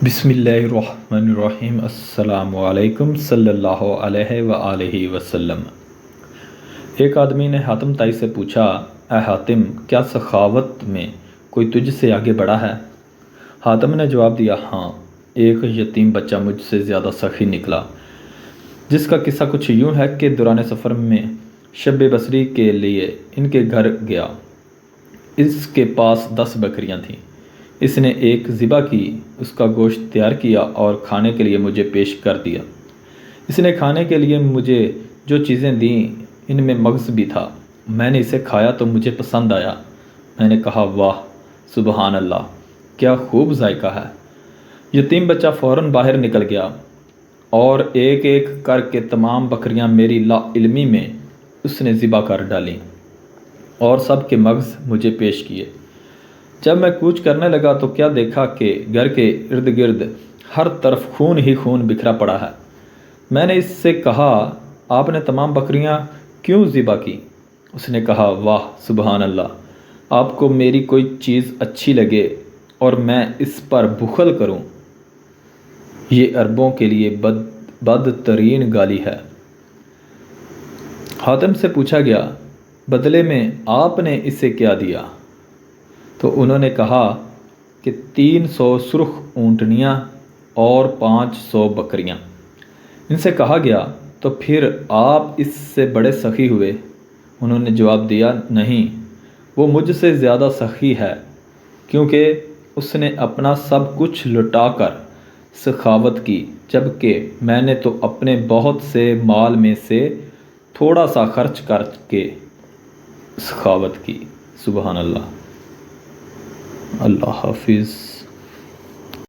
بسم اللہ الرحمن الرحیم۔ السلام علیکم صلی اللہ علیہ وآلہ وسلم۔ ایک آدمی نے حاتم طائی سے پوچھا، اے حاتم، کیا سخاوت میں کوئی تجھ سے آگے بڑھا ہے؟ حاتم نے جواب دیا، ہاں، ایک یتیم بچہ مجھ سے زیادہ سخی نکلا، جس کا قصہ کچھ یوں ہے کہ دوران سفر میں شب بصری کے لیے ان کے گھر گیا۔ اس کے پاس 10 بکریاں تھیں۔ اس نے ایک ذبح کی، اس کا گوشت تیار کیا اور کھانے کے لیے مجھے پیش کر دیا۔ اس نے کھانے کے لیے مجھے جو چیزیں دیں ان میں مغز بھی تھا۔ میں نے اسے کھایا تو مجھے پسند آیا۔ میں نے کہا، واہ، سبحان اللہ، کیا خوب ذائقہ ہے۔ یتیم بچہ فوراً باہر نکل گیا اور ایک ایک کر کے تمام بکریاں میری لا علمی میں اس نے ذبح کر ڈالیں اور سب کے مغز مجھے پیش کیے۔ جب میں کوچ کرنے لگا تو کیا دیکھا کہ گھر کے ارد گرد ہر طرف خون ہی خون بکھرا پڑا ہے۔ میں نے اس سے کہا، آپ نے تمام بکریاں کیوں ذبح کی؟ اس نے کہا، واہ، سبحان اللہ، آپ کو میری کوئی چیز اچھی لگے اور میں اس پر بخل کروں، یہ عربوں کے لیے بدترین گالی ہے۔ حاتم سے پوچھا گیا، بدلے میں آپ نے اسے کیا دیا؟ تو انہوں نے کہا کہ 300 سرخ اونٹنیاں اور 500 بکریاں۔ ان سے کہا گیا، تو پھر آپ اس سے بڑے سخی ہوئے؟ انہوں نے جواب دیا، نہیں، وہ مجھ سے زیادہ سخی ہے، کیونکہ اس نے اپنا سب کچھ لٹا کر سخاوت کی، جبکہ میں نے تو اپنے بہت سے مال میں سے تھوڑا سا خرچ کر کے سخاوت کی۔ سبحان اللہ۔ اللہ حافظ۔